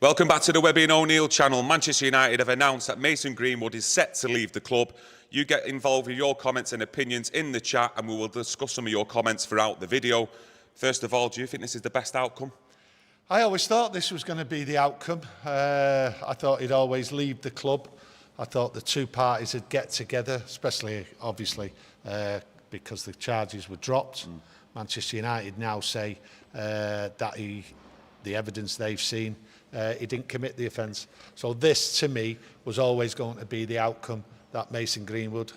Welcome back to the Webby O'Neill channel. Manchester United have announced that Mason Greenwood is set to leave the club. You get involved with your comments and opinions in the chat, and we will discuss some of your comments throughout the video. First of all, do you think this is the best outcome? I always thought this was going to be the outcome. I thought he'd always leave the club. I thought the two parties would get together, especially, obviously, because the charges were dropped. Manchester United now say that the evidence they've seen, he didn't commit the offence. So this, to me, was always going to be the outcome, that Mason Greenwood,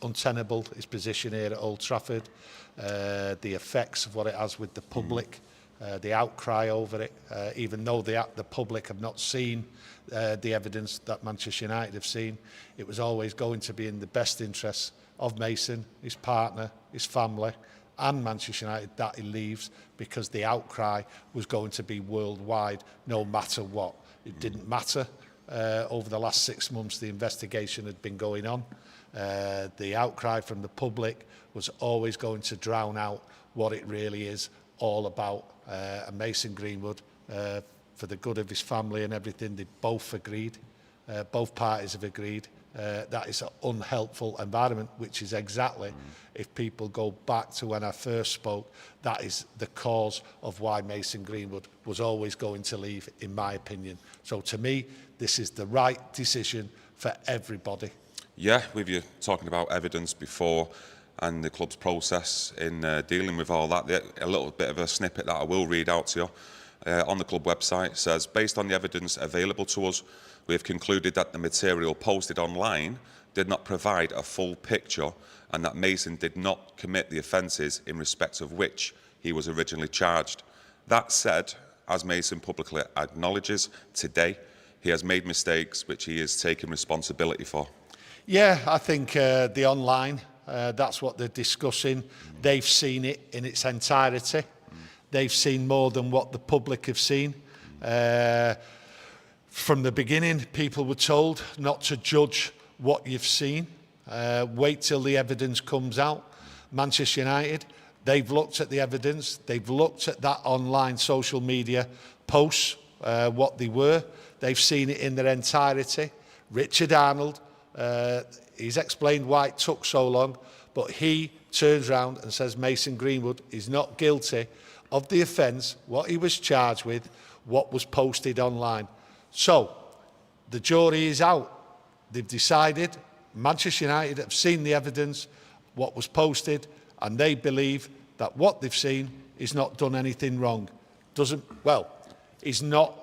untenable, his position here at Old Trafford, the effects of what it has with the public, the outcry over it, even though the public have not seen the evidence that Manchester United have seen, it was always going to be in the best interests of Mason, his partner, his family, and Manchester United that he leaves, because the outcry was going to be worldwide no matter what. It didn't matter. Over the last 6 months the investigation had been going on. The outcry from the public was always going to drown out what it really is all about. And Mason Greenwood, for the good of his family and everything, they both agreed, both parties have agreed, that is an unhelpful environment, which is exactly, if people go back to when I first spoke, that is the cause of why Mason Greenwood was always going to leave, in my opinion. So to me, this is the right decision for everybody. Yeah, with you talking about evidence before and the club's process in dealing with all that, a little bit of a snippet that I will read out to you. On the club website says, based on the evidence available to us, we have concluded that the material posted online did not provide a full picture and that Mason did not commit the offences in respect of which he was originally charged. That said, as Mason publicly acknowledges today, he has made mistakes which he is taking responsibility for. Yeah, I think the online, that's what they're discussing. They've seen it in its entirety. They've seen more than what the public have seen. From the beginning, people were told not to judge what you've seen. Wait till the evidence comes out. Manchester United, they've looked at the evidence. They've looked at that online social media posts, what they were. They've seen it in their entirety. Richard Arnold, he's explained why it took so long, but he turns around and says Mason Greenwood is not guilty of the offence, what he was charged with, what was posted online. So, the jury is out. They've decided, Manchester United have seen the evidence, what was posted, and they believe that what they've seen is not done anything wrong. He's not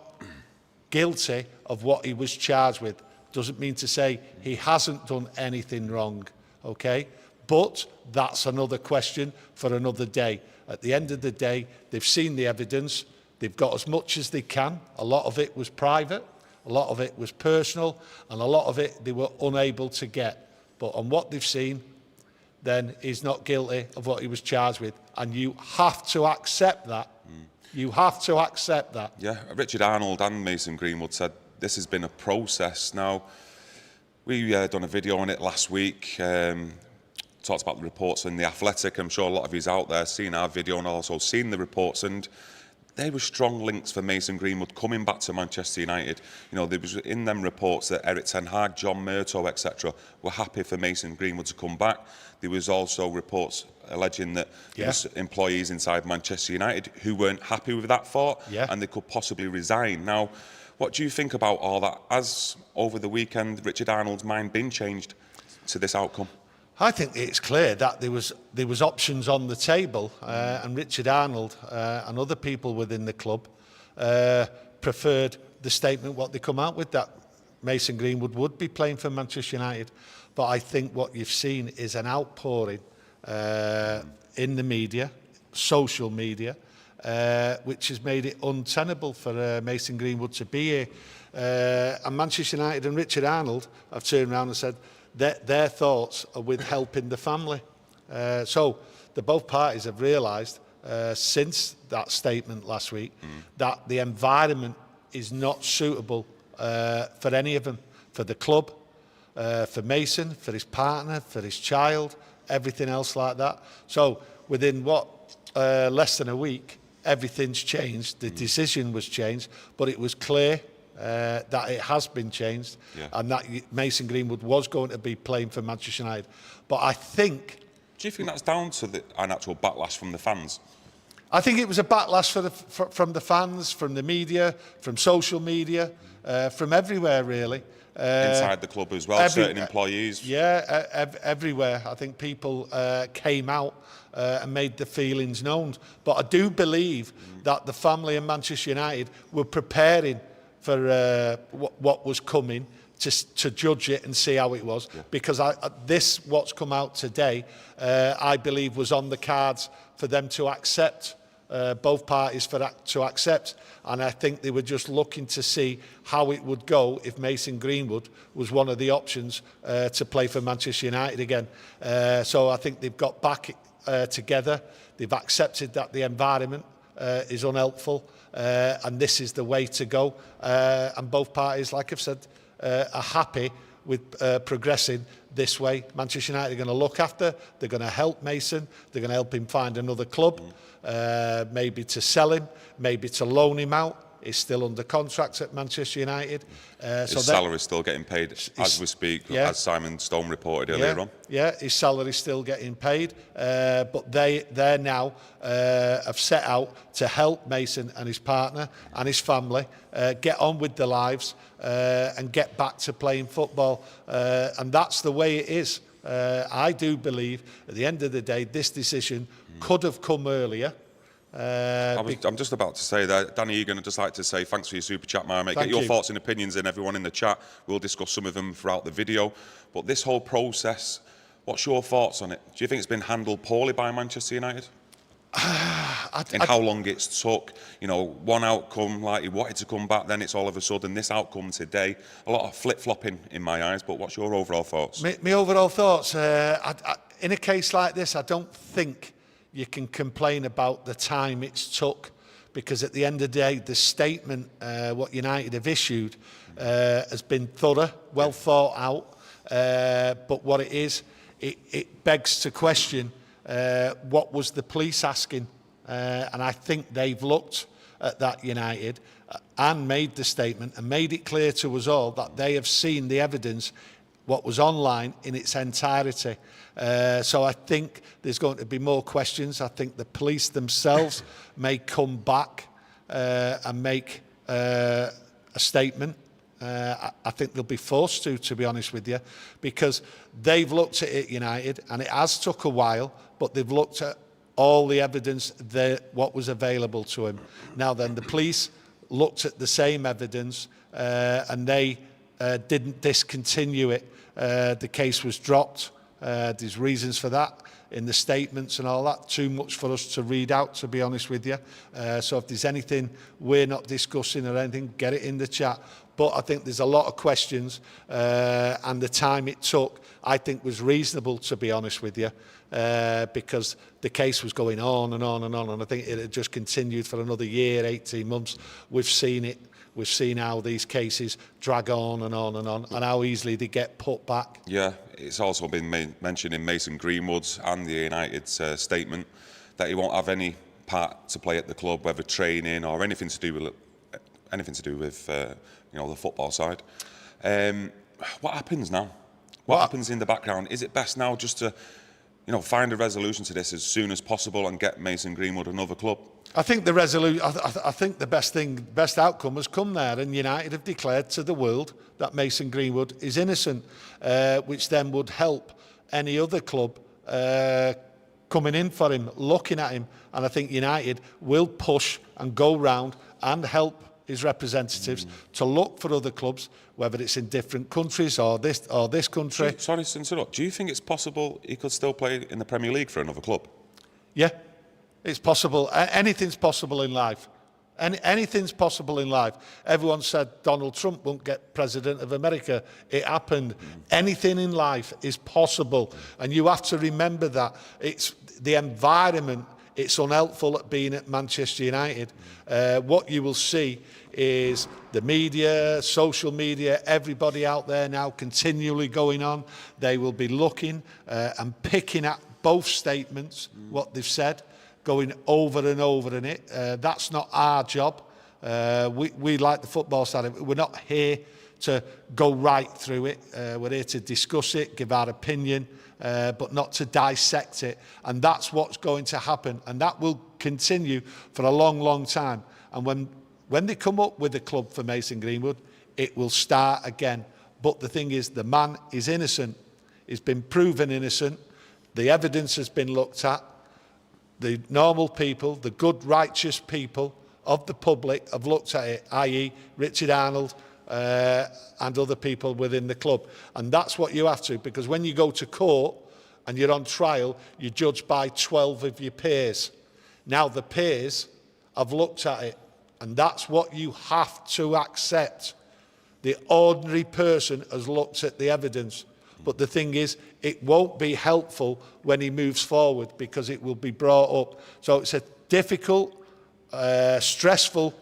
guilty of what he was charged with. Doesn't mean to say he hasn't done anything wrong, okay? But that's another question for another day. At the end of the day, they've seen the evidence. They've got as much as they can. A lot of it was private, a lot of it was personal, and a lot of it they were unable to get. But on what they've seen, then he's not guilty of what he was charged with. And you have to accept that. You have to accept that. Yeah, Richard Arnold and Mason Greenwood said this has been a process. Now, we done a video on it last week. Talked about the reports in The Athletic. I'm sure a lot of you's out there seen our video and also seen the reports, and there were strong links for Mason Greenwood coming back to Manchester United. You know, there was in them reports that Eric Ten Hag, John Murtough, etc. were happy for Mason Greenwood to come back. There was also reports alleging that there was employees inside Manchester United who weren't happy with that thought and they could possibly resign. Now, what do you think about all that? Has, over the weekend, Richard Arnold's mind been changed to this outcome? I think it's clear that there was options on the table, and Richard Arnold and other people within the club preferred the statement what they come out with, that Mason Greenwood would be playing for Manchester United. But I think what you've seen is an outpouring in the media, social media, which has made it untenable for Mason Greenwood to be here. And Manchester United and Richard Arnold have turned around and said their thoughts are with helping the family. So both parties have realised since that statement last week that the environment is not suitable for any of them, for the club, for Mason, for his partner, for his child, everything else like that. So within less than a week, everything's changed. The decision was changed, but it was clear that it has been changed, and that Mason Greenwood was going to be playing for Manchester United. But I think... Do you think that's down to an actual backlash from the fans? I think it was a backlash from the fans, from the media, from social media, from everywhere, really. Inside the club as well, certain employees. Yeah, everywhere. I think people came out and made the feelings known. But I do believe that the family in Manchester United were preparing for what was coming, to judge it and see how it was. Because what's come out today, I believe was on the cards for them to accept, both parties to accept. And I think they were just looking to see how it would go if Mason Greenwood was one of the options to play for Manchester United again. So I think they've got back together. They've accepted that the environment is unhelpful, and this is the way to go. And both parties, like I've said, are happy with progressing this way. Manchester United are going to look after, they're going to help Mason, they're going to help him find another club, maybe to sell him, maybe to loan him out. He's still under contract at Manchester United. His salary is still getting paid as we speak, as Simon Stone reported earlier on. Yeah, his salary is still getting paid. But they're now have set out to help Mason and his partner and his family get on with their lives and get back to playing football. And that's the way it is. I do believe, at the end of the day, this decision could have come earlier. I'm just about to say that. Danny Egan, I'd just like to say thanks for your super chat, mate. Get your thoughts and opinions in, everyone in the chat. We'll discuss some of them throughout the video. But this whole process, what's your thoughts on it? Do you think it's been handled poorly by Manchester United? And how long it's took, you know, one outcome, like he wanted to come back, then it's all of a sudden this outcome today. A lot of flip-flopping in my eyes, but what's your overall thoughts? My overall thoughts, in a case like this, I don't think you can complain about the time it's took, because at the end of the day, the statement what United have issued has been thorough, well thought out. But what it is, it begs to question what was the police asking, and I think they've looked at that United and made the statement and made it clear to us all that they have seen the evidence, what was online, in its entirety. So I think there's going to be more questions. I think the police themselves may come back and make a statement. I think they'll be forced to be honest with you, because they've looked at it, United, and it has took a while, but they've looked at all the evidence, what was available to him. Now then, the police looked at the same evidence and they didn't discontinue it. The case was dropped. There's reasons for that in the statements and all that. Too much for us to read out, to be honest with you. So if there's anything we're not discussing or anything, get it in the chat. But I think there's a lot of questions, and the time it took, I think, was reasonable, to be honest with you, because the case was going on and on and on, and I think it had just continued for another year, 18 months. We've seen it. We've seen how these cases drag on and on and on, and how easily they get put back. Yeah, it's also been mentioned in Mason Greenwood's and the United's statement that he won't have any part to play at the club, whether training or anything to do with you know, the football side. What happens now? What happens in the background? Is it best now just to, you know, find a resolution to this as soon as possible and get Mason Greenwood another club? I think the I think the best outcome has come there, and United have declared to the world that Mason Greenwood is innocent, which then would help any other club coming in for him, looking at him, and I think United will push and go round and help his representatives to look for other clubs, whether it's in different countries or this country. Sorry to interrupt. Do you think it's possible he could still play in the Premier League for another club? Yeah, it's possible. Anything's possible in life. Anything's possible in life. Everyone said Donald Trump won't get president of America. It happened. Anything in life is possible, and you have to remember that. It's the environment. It's unhelpful at being at Manchester United. What you will see is the media, social media, everybody out there now continually going on. They will be looking and picking at both statements, what they've said. going over and over in it. That's not our job. We like the football side of it. We're not here to go right through it. We're here to discuss it, give our opinion, but not to dissect it. And that's what's going to happen. And that will continue for a long, long time. And when they come up with a club for Mason Greenwood, it will start again. But the thing is, the man is innocent. He's been proven innocent. The evidence has been looked at. The normal people, the good, righteous people of the public have looked at it, i.e. Richard Arnold and other people within the club. And that's what you have to, because when you go to court and you're on trial, you're judged by 12 of your peers. Now the peers have looked at it, and that's what you have to accept. The ordinary person has looked at the evidence. But the thing is, it won't be helpful when he moves forward, because it will be brought up. So it's a difficult, stressful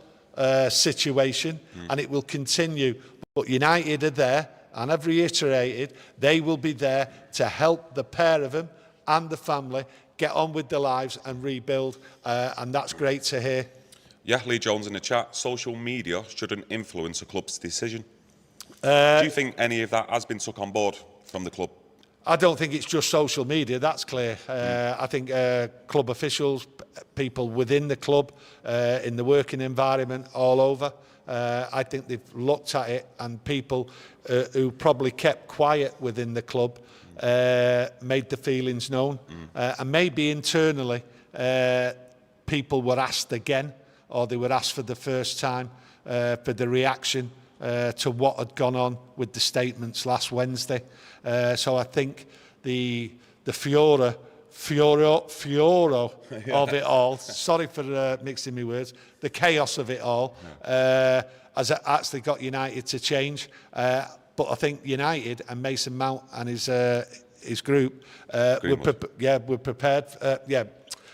situation, and it will continue. But United are there, and I've reiterated, they will be there to help the pair of them and the family get on with their lives and rebuild. And that's great to hear. Yeah, Lee Jones in the chat. Social media shouldn't influence a club's decision. Do you think any of that has been took on board from the club? I don't think it's just social media, that's clear. I think club officials, people within the club, in the working environment, all over, I think they've looked at it, and people who probably kept quiet within the club made the feelings known. And maybe internally, people were asked again, or they were asked for the first time for the reaction to what had gone on with the statements last Wednesday. So I think the furor of it all, sorry for mixing my words, the chaos of it all has actually got United to change. But I think United and Mason Mount and his group were prepared.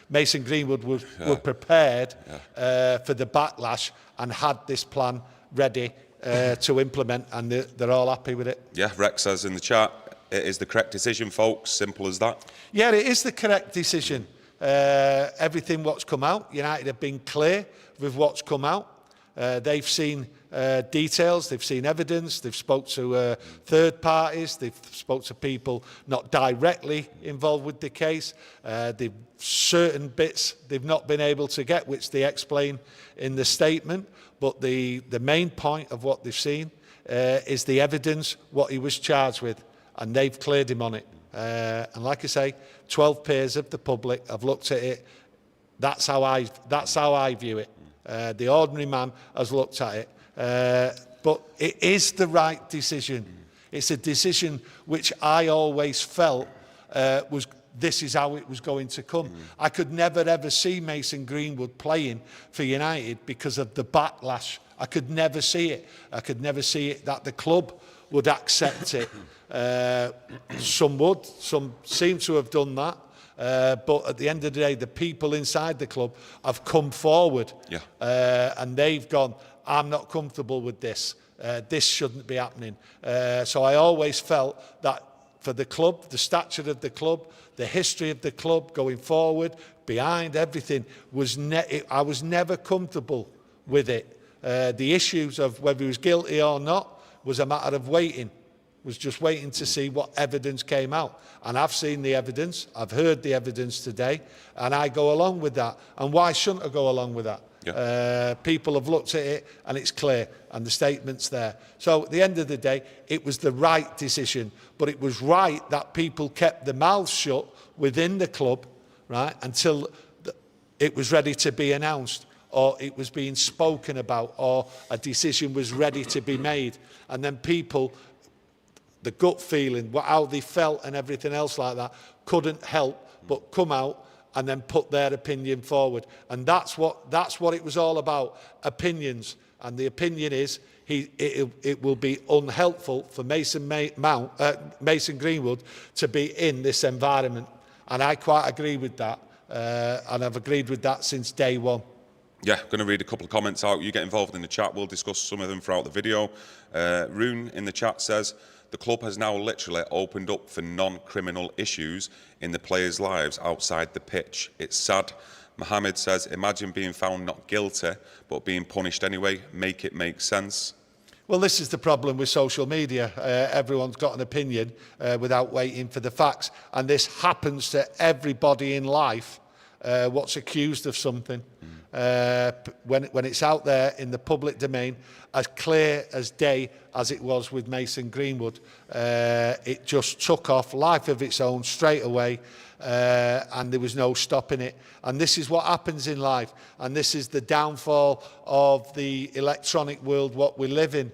Mason Greenwood were prepared for the backlash and had this plan ready to implement, and they're all happy with it. Yeah, Rex says in the chat, it is the correct decision, folks. Simple as that. Yeah, it is the correct decision. Everything what's come out, United have been clear with what's come out. They've seen details, they've seen evidence, they've spoke to third parties, they've spoke to people not directly involved with the case. They've certain bits they've not been able to get, which they explain in the statement. But the main point of what they've seen is the evidence, what he was charged with, and they've cleared him on it. And like I say, 12 peers of the public have looked at it. That's how I view it. The ordinary man has looked at it. But it is the right decision. It's a decision which I always felt this is how it was going to come. I could never ever see Mason Greenwood playing for United because of the backlash. I could never see it. I could never see it that the club would accept it. Some would, some seem to have done that. But at the end of the day, the people inside the club have come forward, and they've gone, I'm not comfortable with this. This shouldn't be happening. So I always felt that for the club, the stature of the club, the history of the club going forward, behind everything, I was never comfortable with it. The issues of whether he was guilty or not was a matter of waiting. Was just waiting to see what evidence came out. And I've seen the evidence, I've heard the evidence today, and I go along with that. And why shouldn't I go along with that? People have looked at it and it's clear, and the statement's there. So at the end of the day, it was the right decision, but it was right that people kept their mouths shut within the club, right, until it was ready to be announced, or it was being spoken about, or a decision was ready to be made. And then people, the gut feeling, how they felt and everything else like that, couldn't help but come out and then put their opinion forward. And that's what it was all about, opinions. And the opinion is it will be unhelpful for Mason Greenwood to be in this environment. And I quite agree with that. And I've agreed with that since day one. Yeah, going to read a couple of comments out. You get involved in the chat. We'll discuss some of them throughout the video. Rune in the chat says, the club has now literally opened up for non-criminal issues in the players' lives outside the pitch. It's sad, Mohammed says, imagine being found not guilty, but being punished anyway. Make it make sense. Well, this is the problem with social media. Everyone's got an opinion without waiting for the facts. And this happens to everybody in life what's accused of something. When it's out there in the public domain, as clear as day as it was with Mason Greenwood, it just took off, life of its own, straight away. And there was no stopping it. And this is what happens in life. And this is the downfall of the electronic world, what we live in.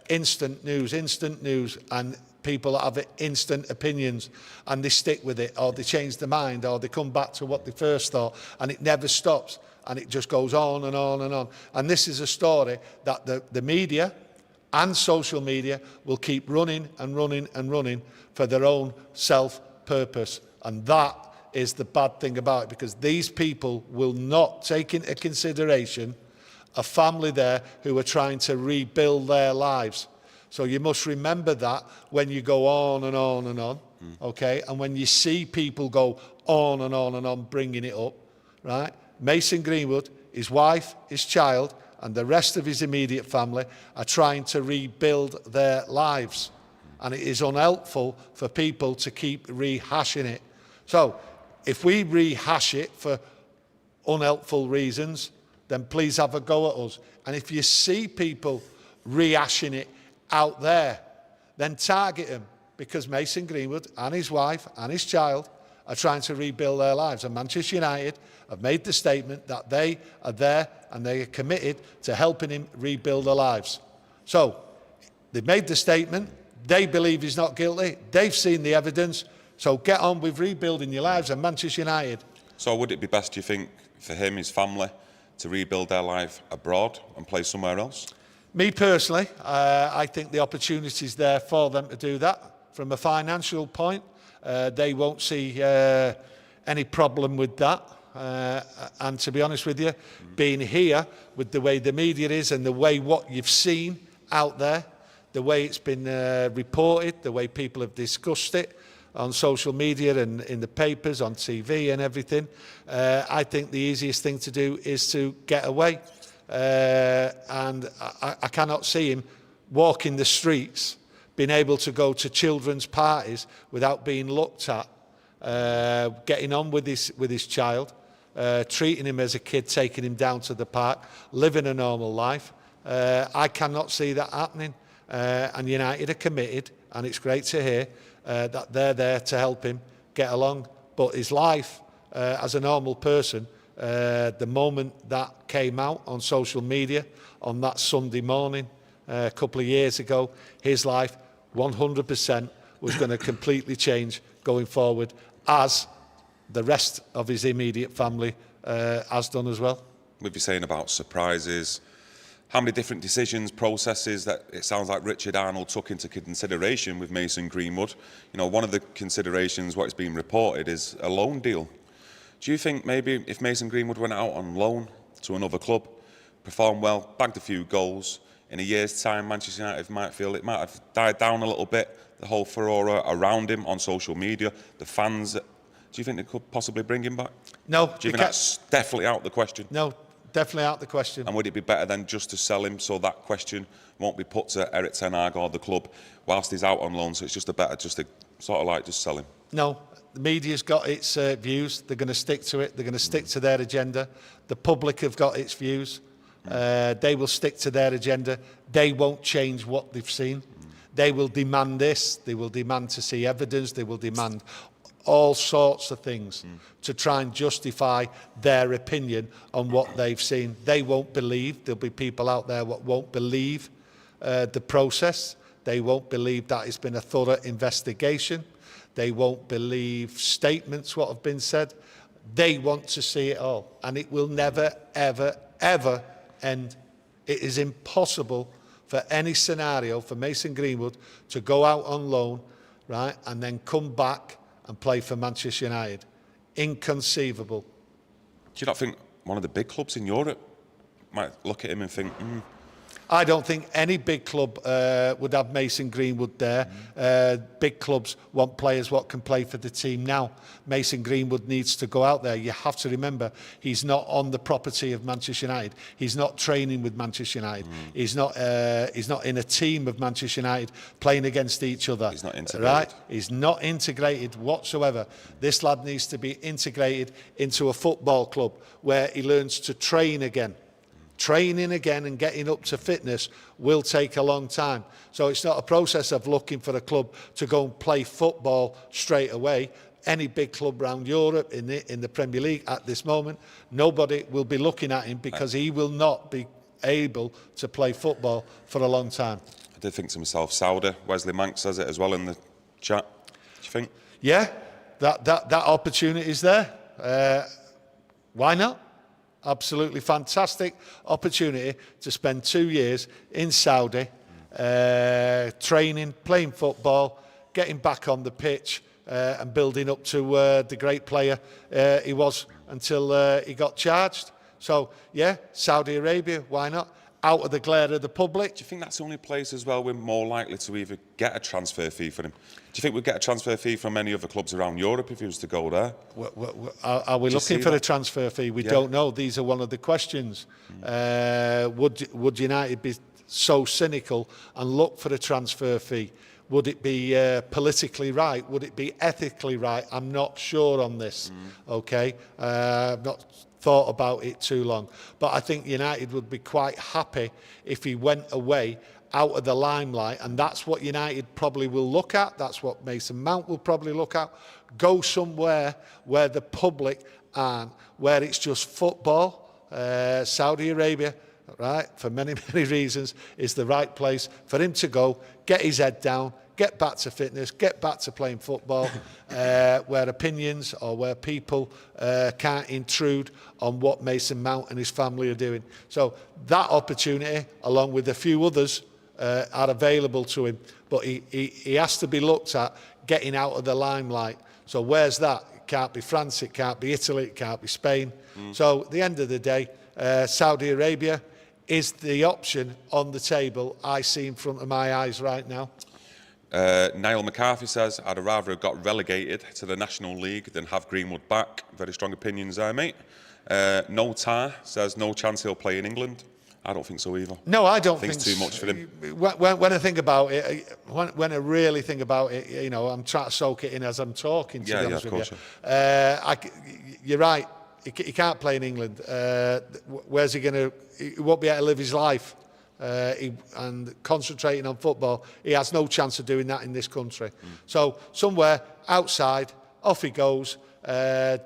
Instant news, and people have instant opinions, and they stick with it, or they change their mind, or they come back to what they first thought, and it never stops, and it just goes on and on and on. And this is a story that the media and social media will keep running and running and running for their own self-purpose. And that is the bad thing about it, because these people will not take into consideration a family there who are trying to rebuild their lives. So you must remember that when you go on and on and on, okay? And when you see people go on and on and on bringing it up, right? Mason Greenwood, his wife, his child, and the rest of his immediate family are trying to rebuild their lives. And it is unhelpful for people to keep rehashing it. So if we rehash it for unhelpful reasons, then please have a go at us. And if you see people rehashing it out there, then target them, because Mason Greenwood and his wife and his child are trying to rebuild their lives. And Manchester United have made the statement that they are there and they are committed to helping him rebuild their lives. So they've made the statement. They believe he's not guilty. They've seen the evidence. So get on with rebuilding your lives and Manchester United. So would it be best, do you think, for him, his family, to rebuild their life abroad and play somewhere else? Me personally, I think the opportunity is there for them to do that. From a financial point, they won't see any problem with that. And to be honest with you, being here with the way the media is and the way what you've seen out there, the way it's been reported, the way people have discussed it on social media and in the papers, on TV and everything, I think the easiest thing to do is to get away. And I cannot see him walking the streets, being able to go to children's parties without being looked at, getting on with his child, treating him as a kid, taking him down to the park, living a normal life. I cannot see that happening. And United are committed, and it's great to hear that they're there to help him get along. But his life as a normal person, the moment that came out on social media on that Sunday morning a couple of years ago, his life 100% was going to completely change going forward, as the rest of his immediate family has done as well. We'd be saying about surprises, how many different decisions, processes that it sounds like Richard Arnold took into consideration with Mason Greenwood. You know, one of the considerations, what is being reported, is a loan deal. Do you think maybe if Mason Greenwood went out on loan to another club, performed well, bagged a few goals, in a year's time Manchester United might feel it might have died down a little bit, the whole furore around him on social media, the fans, do you think they could possibly bring him back? No. Do you think that's definitely out of the question? No, definitely out of the question. And would it be better then just to sell him so that question won't be put to Eric Ten Hag or the club whilst he's out on loan, so it's just better just to sort of like just sell him? No. The media's got its views. They're going to stick to it. They're going to stick to their agenda. The public have got its views. They will stick to their agenda. They won't change what they've seen. They will demand this. They will demand to see evidence. They will demand all sorts of things to try and justify their opinion on what they've seen. They won't believe. There'll be people out there that won't believe the process. They won't believe that it's been a thorough investigation. They won't believe statements what have been said. They want to see it all. And it will never, ever, ever end. It is impossible for any scenario for Mason Greenwood to go out on loan, right, and then come back and play for Manchester United. Inconceivable. Do you not think one of the big clubs in Europe might look at him and think, I don't think any big club would have Mason Greenwood there. Big clubs want players what can play for the team now. Mason Greenwood needs to go out there. You have to remember, he's not on the property of Manchester United. He's not training with Manchester United. He's not in a team of Manchester United playing against each other. He's not integrated. Right? He's not integrated whatsoever. This lad needs to be integrated into a football club where he learns to train again. Training again and getting up to fitness will take a long time. So it's not a process of looking for a club to go and play football straight away. Any big club around Europe in the Premier League at this moment, nobody will be looking at him because he will not be able to play football for a long time. I did think to myself, Saudi, Wesley Mank says it as well in the chat. Do you think? Yeah, that opportunity is there. Why not? Absolutely fantastic opportunity to spend 2 years in Saudi, training, playing football, getting back on the pitch and building up to the great player he was until he got charged. So, yeah, Saudi Arabia, why not? Out of the glare of the public. Do you think that's the only place as well we're more likely to either get a transfer fee for him? Do you think we'd get a transfer fee from any other clubs around Europe if he was to go there? Are we looking for a transfer fee? We don't know. These are one of the questions. Would United be so cynical and look for a transfer fee? Would it be politically right? Would it be ethically right? I'm not sure on this. Okay, I've not thought about it too long, but I think United would be quite happy if he went away out of the limelight, and that's what United probably will look at. That's what Mason Mount will probably look at. Go somewhere where the public aren't, where it's just football. Saudi Arabia, right, for many reasons, is the right place for him to go, get his head down, get back to fitness, get back to playing football, where opinions or where people can't intrude on what Mason Mount and his family are doing. So that opportunity, along with a few others, are available to him. But he has to be looked at getting out of the limelight. So where's that? It can't be France, it can't be Italy, it can't be Spain. So at the end of the day, Saudi Arabia is the option on the table I see in front of my eyes right now. Niall McCarthy says, I'd rather have got relegated to the National League than have Greenwood back. Very strong opinions there, mate. No Tar says, no chance he'll play in England. I don't think so either. No, I don't think it's too much for him. When I think about it, when I really think about it, you know, I'm trying to soak it in as I'm talking, to be honest with you. You're right. He can't play in England. Where's he going to... He won't be able to live his life. And concentrating on football, he has no chance of doing that in this country. So somewhere outside, off he goes,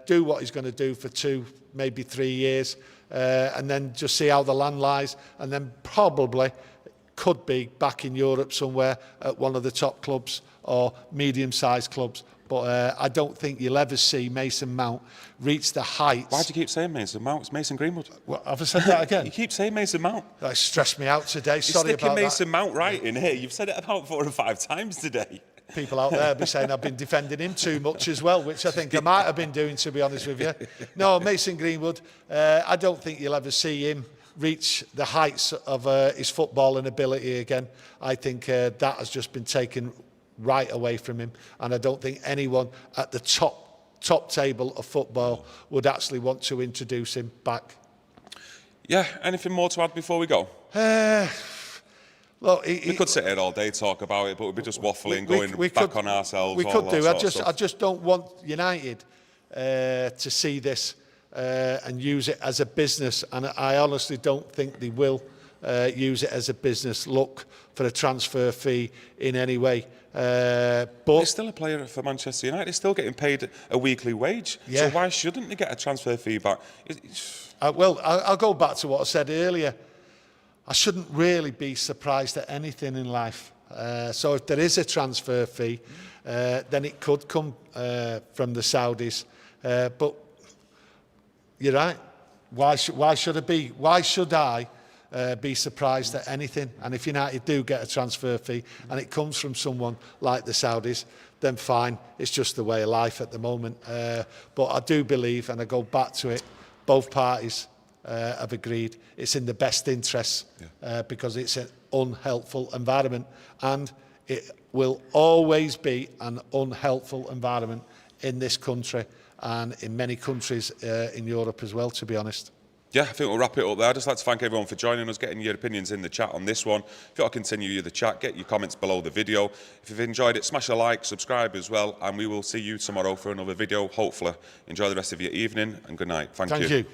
do what he's going to do for 2, maybe 3 years, and then just see how the land lies, and then probably could be back in Europe somewhere at one of the top clubs or medium-sized clubs. But I don't think you'll ever see Mason Mount reach the heights. Why do you keep saying Mason Mount? It's Mason Greenwood. Well, have I said that again? You keep saying Mason Mount. That stressed me out today. Sorry about that. You're sticking Mason Mount right in here. You've said it about 4 or 5 times today. People out there be saying I've been defending him too much as well, which I think I might have been doing, to be honest with you. No, Mason Greenwood, I don't think you'll ever see him reach the heights of his footballing ability again. I think that has just been taken right away from him, and I don't think anyone at the top table of football would actually want to introduce him back. Yeah, anything more to add before we go? Look, we could sit here all day, talk about it, but we'd be just waffling, going back on ourselves. We could do. I just don't want United to see this and use it as a business, and I honestly don't think they will use it as a business. Look for a transfer fee in any way. But he's still a player for Manchester United. He's still getting paid a weekly wage. Yeah. So why shouldn't he get a transfer fee back? Well, I'll go back to what I said earlier. I shouldn't really be surprised at anything in life. So if there is a transfer fee, then it could come from the Saudis. But you're right. Why should it be? Why should I be surprised at anything? And if United do get a transfer fee and it comes from someone like the Saudis, then fine. It's just the way of life at the moment. But I do believe, and I go back to it, both parties have agreed it's in the best interests because it's an unhelpful environment, and it will always be an unhelpful environment in this country and in many countries in Europe as well, to be honest. Yeah, I think we'll wrap it up there. I'd just like to thank everyone for joining us, getting your opinions in the chat on this one. If you want to continue the chat, get your comments below the video. If you've enjoyed it, smash a like, subscribe as well, and we will see you tomorrow for another video, hopefully. Enjoy the rest of your evening, and good night. Thank you. Thank you.